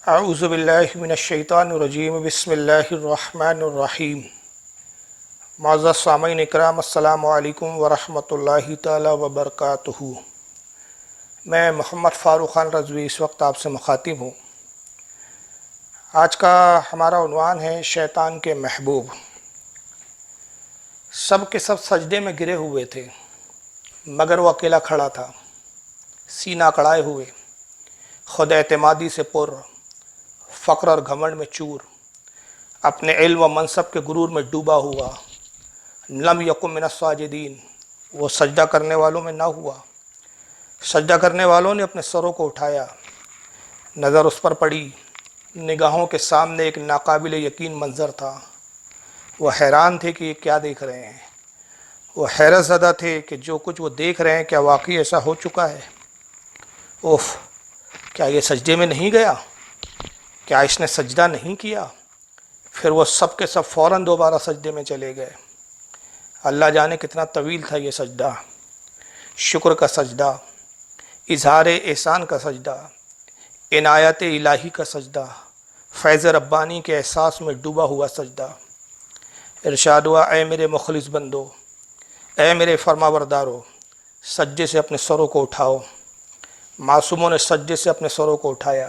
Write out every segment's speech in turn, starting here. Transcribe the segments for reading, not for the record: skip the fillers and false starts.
اعوذ باللہ من الشیطان الرجیم بسم اللہ الرحمن الرحیم۔ معزز سامعین اکرام، السلام علیکم ورحمۃ اللہ تعالی وبرکاتہ۔ میں محمد فاروق خان رضوی اس وقت آپ سے مخاطب ہوں۔ آج کا ہمارا عنوان ہے شیطان کے محبوب۔ سب کے سب سجدے میں گرے ہوئے تھے مگر وہ اکیلا کھڑا تھا، سینہ کڑائے ہوئے، خود اعتمادی سے پر، فقر اور گھمنڈ میں چور، اپنے علم و منصب کے غرور میں ڈوبا ہوا۔ لم یکن من الساجدین، وہ سجدہ کرنے والوں میں نہ ہوا۔ سجدہ کرنے والوں نے اپنے سروں کو اٹھایا، نظر اس پر پڑی، نگاہوں کے سامنے ایک ناقابل یقین منظر تھا۔ وہ حیران تھے کہ یہ کیا دیکھ رہے ہیں۔ وہ حیرت زدہ تھے کہ جو کچھ وہ دیکھ رہے ہیں کیا واقعی ایسا ہو چکا ہے۔ اوف، کیا یہ سجدے میں نہیں گیا؟ کیا اس نے سجدہ نہیں کیا؟ پھر وہ سب کے سب فوراً دوبارہ سجدے میں چلے گئے۔ اللہ جانے کتنا طویل تھا یہ سجدہ، شکر کا سجدہ، اظہار احسان کا سجدہ، عنایت الہی کا سجدہ، فیض ربانی کے احساس میں ڈوبا ہوا سجدہ۔ ارشاد ہوا، اے میرے مخلص بندو، اے میرے فرما بردارو، سجدے سے اپنے سروں کو اٹھاؤ۔ معصوموں نے سجدے سے اپنے سروں کو اٹھایا۔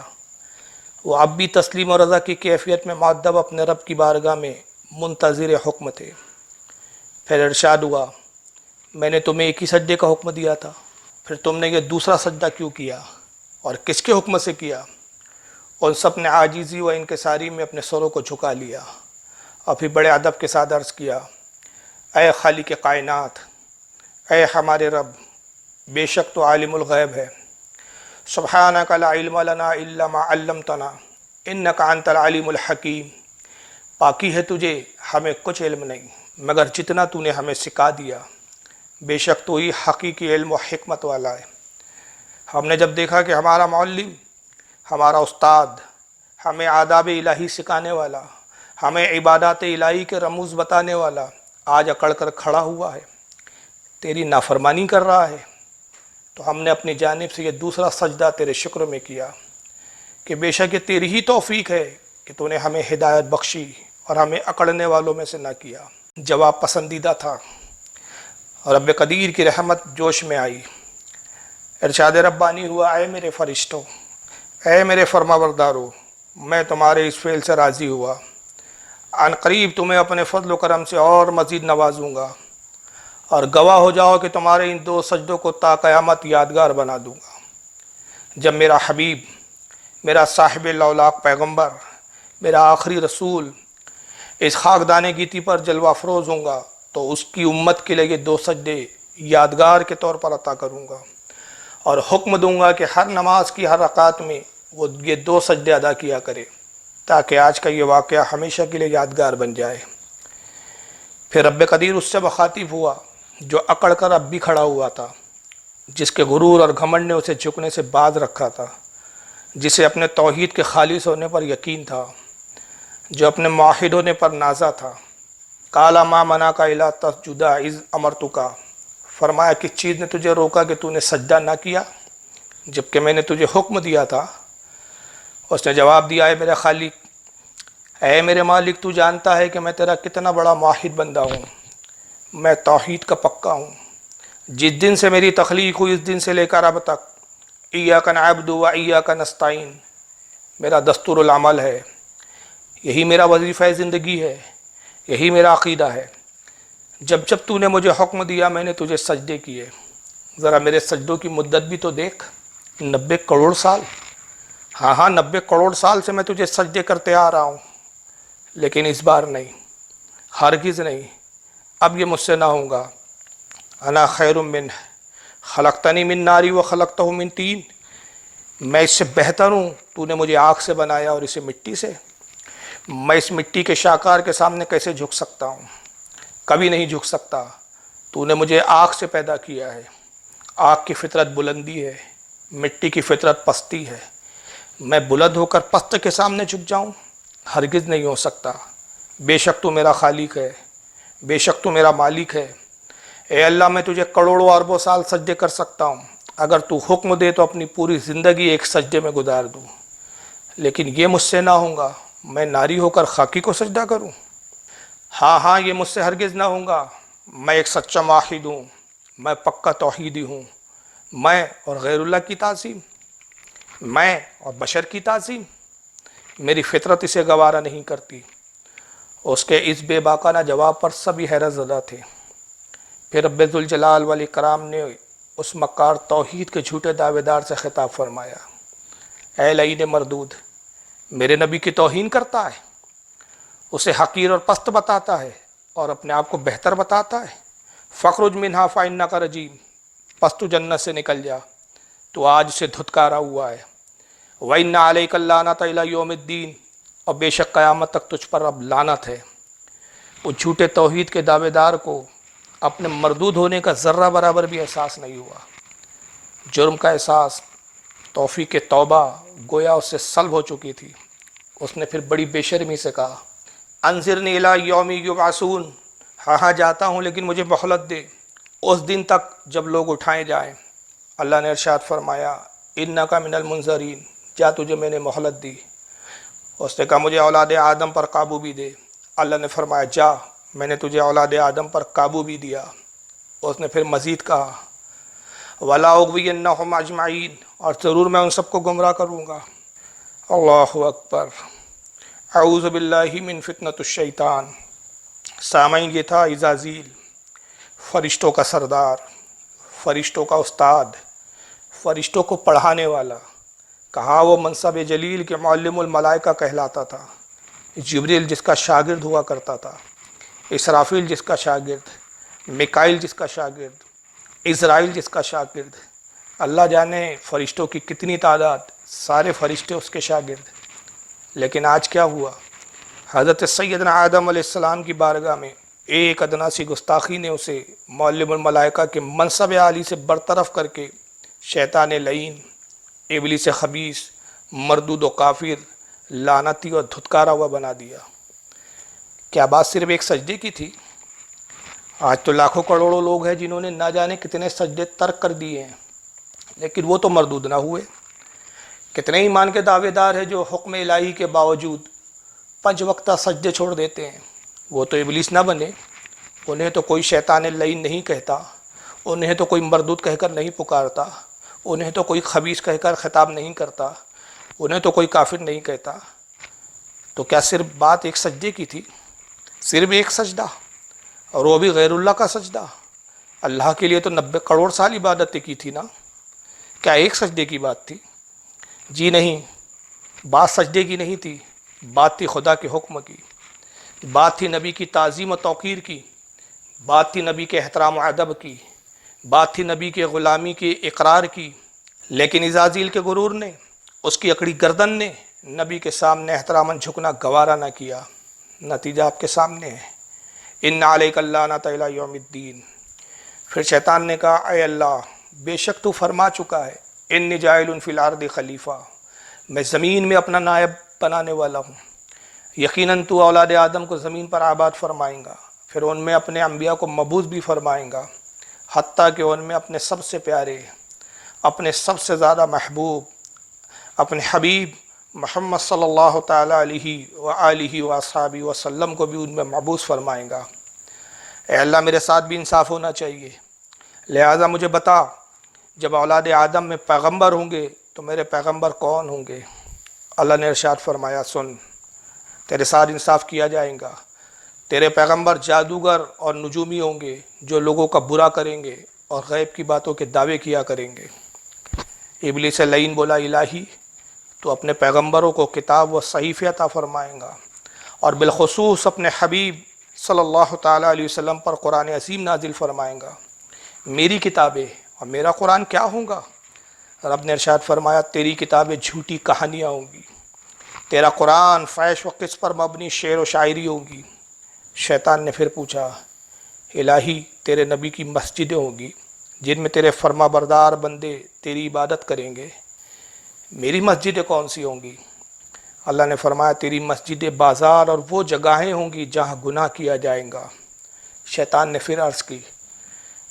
وہ اب بھی تسلیم و رضا کی کیفیت میں مؤدب اپنے رب کی بارگاہ میں منتظر حکم تھے۔ پھر ارشاد ہوا، میں نے تمہیں ایک ہی سجدے کا حکم دیا تھا، پھر تم نے یہ دوسرا سجدہ کیوں کیا اور کس کے حکم سے کیا؟ ان سب نے عاجزی و انکساری میں اپنے سروں کو جھکا لیا اور پھر بڑے ادب کے ساتھ عرض کیا، اے خالق کائنات، اے ہمارے رب، بے شک تو عالم الغیب ہے۔ سبحانک لا علم لنا الا ما علمتنا انک انت العلیم الحکیم۔ پاکی ہے تجھے، ہمیں کچھ علم نہیں مگر جتنا تو نے ہمیں سکھا دیا، بے شک تو ہی حقیقی علم و حکمت والا ہے۔ ہم نے جب دیکھا کہ ہمارا معلم، ہمارا استاد، ہمیں آداب الہی سکھانے والا، ہمیں عبادات الہی کے رموز بتانے والا آج اکڑ کر کھڑا ہوا ہے، تیری نافرمانی کر رہا ہے، تو ہم نے اپنی جانب سے یہ دوسرا سجدہ تیرے شکر میں کیا کہ بے شک یہ تیری ہی توفیق ہے کہ تو نے ہمیں ہدایت بخشی اور ہمیں اکڑنے والوں میں سے نہ کیا۔ جواب پسندیدہ تھا اور رب قدیر کی رحمت جوش میں آئی۔ ارشاد ربانی ہوا، اے میرے فرشتوں، اے میرے فرما بردارو، میں تمہارے اس فعل سے راضی ہوا، عن قریب تمہیں اپنے فضل و کرم سے اور مزید نوازوں گا، اور گواہ ہو جاؤ کہ تمہارے ان دو سجدوں کو تا قیامت یادگار بنا دوں گا۔ جب میرا حبیب، میرا صاحب لولاق پیغمبر، میرا آخری رسول اس خاکدان گیتی پر جلوہ افروز ہوں گا تو اس کی امت کے لیے یہ دو سجدے یادگار کے طور پر عطا کروں گا، اور حکم دوں گا کہ ہر نماز کی ہر رکعت میں وہ یہ دو سجدے ادا کیا کرے تاکہ آج کا یہ واقعہ ہمیشہ کے لیے یادگار بن جائے۔ پھر رب قدیر اس سے مخاطب ہوا جو اکڑ کر اب بھی کھڑا ہوا تھا، جس کے غرور اور گھمنڈ نے اسے جھکنے سے باز رکھا تھا، جسے اپنے توحید کے خالص ہونے پر یقین تھا، جو اپنے موحد ہونے پر نازا تھا۔ قال ما منعک الا تسجد اذ امرتک، فرمایا کس چیز نے تجھے روکا کہ تو نے سجدہ نہ کیا جبکہ میں نے تجھے حکم دیا تھا؟ اس نے جواب دیا، اے میرے خالق، اے میرے مالک، تو جانتا ہے کہ میں تیرا کتنا بڑا موحد بندہ ہوں، میں توحید کا پکا ہوں۔ جس دن سے میری تخلیق ہوئی اس دن سے لے کر اب تک ایاک نعبد و ایاک نستعین میرا دستور العمل ہے، یہی میرا وظیفہ زندگی ہے، یہی میرا عقیدہ ہے۔ جب جب تو نے مجھے حکم دیا میں نے تجھے سجدے کیے۔ ذرا میرے سجدوں کی مدت بھی تو دیکھ، 90 کروڑ سال۔ ہاں 90 کروڑ سال سے میں تجھے سجدے کرتے آ رہا ہوں، لیکن اس بار نہیں، ہرگز نہیں، اب یہ مجھ سے نہ ہوگا۔ انا خیر منہ خلقتنی من ناری و خلقتہ من طین، میں اس سے بہتر ہوں، تو نے مجھے آگ سے بنایا اور اسے مٹی سے، میں اس مٹی کے شاکار کے سامنے کیسے جھک سکتا ہوں؟ کبھی نہیں جھک سکتا۔ تو نے مجھے آگ سے پیدا کیا ہے، آگ کی فطرت بلندی ہے، مٹی کی فطرت پستی ہے، میں بلند ہو کر پست کے سامنے جھک جاؤں؟ ہرگز نہیں ہو سکتا۔ بے شک تو میرا خالق ہے، بے شک تو میرا مالک ہے۔ اے اللہ، میں تجھے کروڑوں اربوں سال سجدے کر سکتا ہوں، اگر تو حکم دے تو اپنی پوری زندگی ایک سجدے میں گزار دوں، لیکن یہ مجھ سے نہ ہوگا، میں ناری ہو کر خاکی کو سجدہ کروں؟ ہاں یہ مجھ سے ہرگز نہ ہوگا، میں ایک سچا موحد ہوں، میں پکا توحیدی ہوں۔ میں اور غیر اللہ کی تعظیم، میں اور بشر کی تعظیم، میری فطرت اسے گوارا نہیں کرتی۔ اس کے اس بے باکانہ جواب پر سبھی حیرت زدہ تھے۔ پھر رب ذوالجلال والاکرام نے اس مکار توحید کے جھوٹے دعوے دار سے خطاب فرمایا، اے لعین مردود، میرے نبی کی توہین کرتا ہے، اسے حقیر اور پست بتاتا ہے اور اپنے آپ کو بہتر بتاتا ہے۔ فخرج منہا فإنک رجیم، پس تو جنت سے نکل جا، تو آج سے دھتکارا ہوا ہے۔ وَإِنَّ عَلَيْكَ اللَّعْنَةَ إِلَى يَوْمِ الدِّينِ، اور بے شک قیامت تک تجھ پر اب لعنت ہے۔ وہ جھوٹے توحید کے دعوے دار کو اپنے مردود ہونے کا ذرہ برابر بھی احساس نہیں ہوا۔ جرم کا احساس، توفیق توبہ گویا اس سے سلب ہو چکی تھی۔ اس نے پھر بڑی بے شرمی سے کہا، انظرنی الی یوم یبعثون، ہاں جاتا ہوں لیکن مجھے مہلت دے اس دن تک جب لوگ اٹھائے جائیں۔ اللہ نے ارشاد فرمایا، انک من المنظرین، جا تجھے میں نے مہلت دی۔ اس نے کہا مجھے اولاد آدم پر قابو بھی دے۔ اللہ نے فرمایا جا، میں نے تجھے اولاد آدم پر قابو بھی دیا۔ اس نے پھر مزید کہا، وَلَا أُغْوِيَنَّهُمْ أَجْمَعِينَ، اور ضرور میں ان سب کو گمراہ کروں گا۔ اللہ اکبر، اعوذ باللہ من فتنۃ الشیطان۔ سامعین، یہ تھا عزازیل، فرشتوں کا سردار، فرشتوں کا استاد، فرشتوں کو پڑھانے والا۔ کہا وہ منصب جلیل کے معلم الملائکہ کہلاتا تھا۔ جبریل جس کا شاگرد ہوا کرتا تھا، اسرافیل جس کا شاگرد، میکائیل جس کا شاگرد، اسرائیل جس کا شاگرد، اللہ جانے فرشتوں کی کتنی تعداد، سارے فرشتے اس کے شاگرد۔ لیکن آج کیا ہوا؟ حضرت سیدنا آدم علیہ السلام کی بارگاہ میں ایک ادنا سی گستاخی نے اسے معلم الملائکہ کے منصب عالی سے برطرف کر کے شیطان لعین، ابلیس خبیث، مردود و کافر، لعنتی اور دھتکارا ہوا بنا دیا۔ کیا بات صرف ایک سجدے کی تھی؟ آج تو لاکھوں کروڑوں لوگ ہیں جنہوں نے نہ جانے کتنے سجدے ترک کر دیے ہیں، لیکن وہ تو مردود نہ ہوئے۔ کتنے ایمان کے دعوے دار ہیں جو حکم الہی کے باوجود 5 وقتہ سجدے چھوڑ دیتے ہیں۔ وہ تو ابلیس نہ بنے، انہیں تو کوئی شیطان لعین نہیں کہتا، انہیں تو کوئی مردود کہہ کر نہیں پکارتا، انہیں تو کوئی خبیث کہہ کر خطاب نہیں کرتا، انہیں تو کوئی کافر نہیں کہتا۔ تو کیا صرف بات ایک سجدے کی تھی؟ صرف ایک سجدہ، اور وہ بھی غیر اللہ کا سجدہ؟ اللہ کے لیے تو 90 کروڑ سال عبادتیں کی تھی نا، کیا ایک سجدے کی بات تھی؟ جی نہیں، بات سجدے کی نہیں تھی، بات تھی خدا کے حکم کی، بات تھی نبی کی تعظیم و توقیر کی، بات تھی نبی کے احترام و ادب کی، بات تھی نبی کے غلامی کے اقرار کی۔ لیکن عزازیل کے غرور نے، اس کی اکڑی گردن نے نبی کے سامنے احتراماً جھکنا گوارا نہ کیا۔ نتیجہ آپ کے سامنے ہے، ان علیک اللعنۃ الی یوم الدین۔ پھر شیطان نے کہا، اے اللہ، بے شک تو فرما چکا ہے، انی جاعل فی الارض خلیفہ، میں زمین میں اپنا نائب بنانے والا ہوں۔ یقیناً تو اولاد آدم کو زمین پر آباد فرمائیں گا، پھر ان میں اپنے انبیاء کو مبعوث بھی فرمائیں گا، حتیٰ کہ ان میں اپنے سب سے پیارے، اپنے سب سے زیادہ محبوب، اپنے حبیب محمد صلی اللہ تعالیٰ علیہ وآلہ وصحبہ وسلم کو بھی ان میں مبعوث فرمائیں گا۔ اے اللہ، میرے ساتھ بھی انصاف ہونا چاہیے، لہٰذا مجھے بتا، جب اولاد آدم میں پیغمبر ہوں گے تو میرے پیغمبر کون ہوں گے؟ اللہ نے ارشاد فرمایا، سن، تیرے ساتھ انصاف کیا جائے گا، تیرے پیغمبر جادوگر اور نجومی ہوں گے جو لوگوں کا برا کریں گے اور غیب کی باتوں کے دعوے کیا کریں گے۔ ابلیس لعین بولا، الہی تو اپنے پیغمبروں کو کتاب و صحیفے عطا فرمائیں گا، اور بالخصوص اپنے حبیب صلی اللہ تعالیٰ علیہ وسلم پر قرآن عظیم نازل فرمائیں گا۔ میری کتابیں اور میرا قرآن کیا ہوں گا؟ رب نے ارشاد فرمایا، تیری کتابیں جھوٹی کہانیاں ہوں گی، تیرا قرآن فحش و قذف پر مبنی شعر و شاعری ہوں گی۔ شیطان نے پھر پوچھا، الہی تیرے نبی کی مسجدیں ہوں گی جن میں تیرے فرما بردار بندے تیری عبادت کریں گے، میری مسجدیں کون سی ہوں گی؟ اللہ نے فرمایا، تیری مسجدیں بازار اور وہ جگہیں ہوں گی جہاں گناہ کیا جائے گا۔ شیطان نے پھر عرض کی،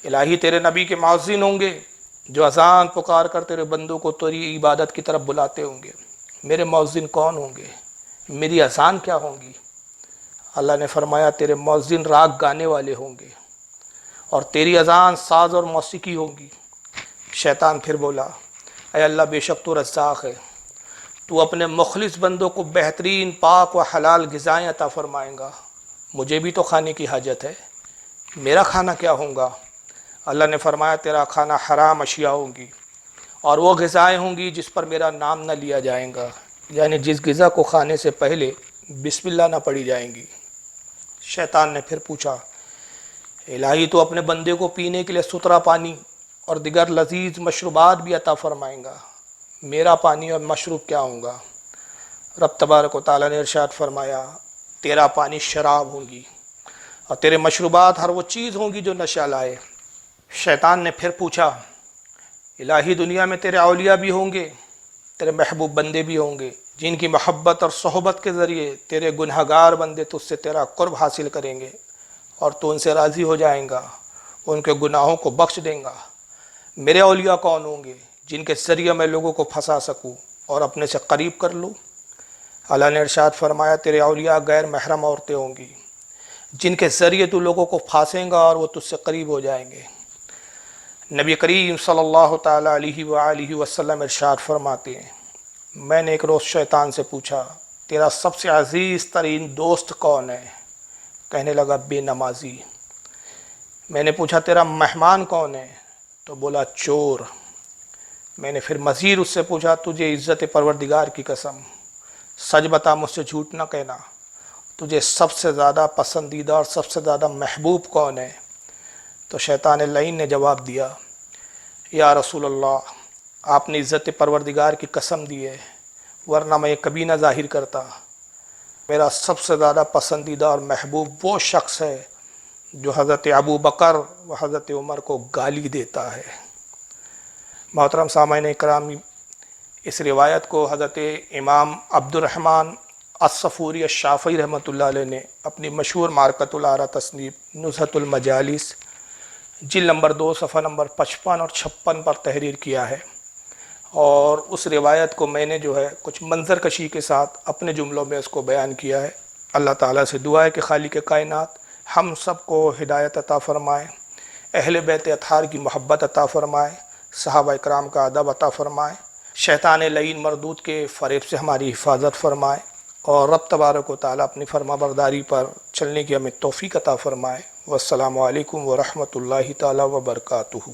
الہی تیرے نبی کے مؤذن ہوں گے جو اذان پکار کر تیرے بندوں کو تیری عبادت کی طرف بلاتے ہوں گے، میرے مؤذن کون ہوں گے، میری اذان کیا ہوں گی؟ اللہ نے فرمایا تیرے مؤذن راگ گانے والے ہوں گے اور تیری اذان ساز اور موسیقی ہوگی۔ شیطان پھر بولا اے اللہ بے شک تو رزاق ہے، تو اپنے مخلص بندوں کو بہترین پاک و حلال غذائیں عطا فرمائیں گا، مجھے بھی تو کھانے کی حاجت ہے، میرا کھانا کیا ہوگا؟ اللہ نے فرمایا تیرا کھانا حرام اشیاء ہوں گی اور وہ غذائیں ہوں گی جس پر میرا نام نہ لیا جائے گا، یعنی جس غذا کو کھانے سے پہلے بسم اللہ نہ پڑھی جائیں گی۔ شیطان نے پھر پوچھا الہی تو اپنے بندے کو پینے کے لیے ستھرا پانی اور دیگر لذیذ مشروبات بھی عطا فرمائیں گا، میرا پانی اور مشروب کیا ہوگا؟ رب تبارک و تعالیٰ نے ارشاد فرمایا تیرا پانی شراب ہوگی اور تیرے مشروبات ہر وہ چیز ہوں گی جو نشہ لائے۔ شیطان نے پھر پوچھا الہی دنیا میں تیرے اولیاء بھی ہوں گے، تیرے محبوب بندے بھی ہوں گے جن کی محبت اور صحبت کے ذریعے تیرے گنہگار بندے تجھ سے تیرا قرب حاصل کریں گے اور تو ان سے راضی ہو جائیں گا، ان کے گناہوں کو بخش دیں گا۔ میرے اولیاء کون ہوں گے جن کے ذریعے میں لوگوں کو پھنسا سکوں اور اپنے سے قریب کر لوں؟ اللہ نے ارشاد فرمایا تیرے اولیاء غیر محرم عورتیں ہوں گی جن کے ذریعے تو لوگوں کو پھانسیں گا اور وہ تجھ سے قریب ہو جائیں گے۔ نبی کریم صلی اللہ تعالیٰ علیہ وآلہ وسلم ارشاد فرماتے ہیں میں نے ایک روز شیطان سے پوچھا تیرا سب سے عزیز ترین دوست کون ہے؟ کہنے لگا بے نمازی۔ میں نے پوچھا تیرا مہمان کون ہے؟ تو بولا چور۔ میں نے پھر مزید اس سے پوچھا تجھے عزت پروردگار کی قسم سچ بتا، مجھ سے جھوٹ نہ کہنا، تجھے سب سے زیادہ پسندیدہ اور سب سے زیادہ محبوب کون ہے؟ تو شیطان لعین نے جواب دیا یا رسول اللہ آپ نے عزت پروردگار کی قسم دی ہے ورنہ میں یہ کبھی نہ ظاہر کرتا، میرا سب سے زیادہ پسندیدہ اور محبوب وہ شخص ہے جو حضرت ابو بکر و حضرت عمر کو گالی دیتا ہے۔ محترم سامعین کرام، اس روایت کو حضرت امام عبد الرحمن الصفوری الشافعی رحمۃ اللہ علیہ نے اپنی مشہور مارکۃ الآراء تصنیف نزہۃ المجالس جلد نمبر 2 صفحہ نمبر 55 اور 56 پر تحریر کیا ہے، اور اس روایت کو میں نے کچھ منظر کشی کے ساتھ اپنے جملوں میں اس کو بیان کیا ہے۔ اللہ تعالیٰ سے دعا ہے کہ خالق کائنات ہم سب کو ہدایت عطا فرمائے، اہل بیت اطہار کی محبت عطا فرمائے، صحابہ اکرام کا ادب عطا فرمائے، شیطان لعین مردود کے فریب سے ہماری حفاظت فرمائے، اور رب تبارک و تعالیٰ اپنی فرما برداری پر چلنے کی ہمیں توفیق عطا فرمائے۔ والسلام علیکم ورحمۃ اللہ تعالیٰ وبرکاتہ۔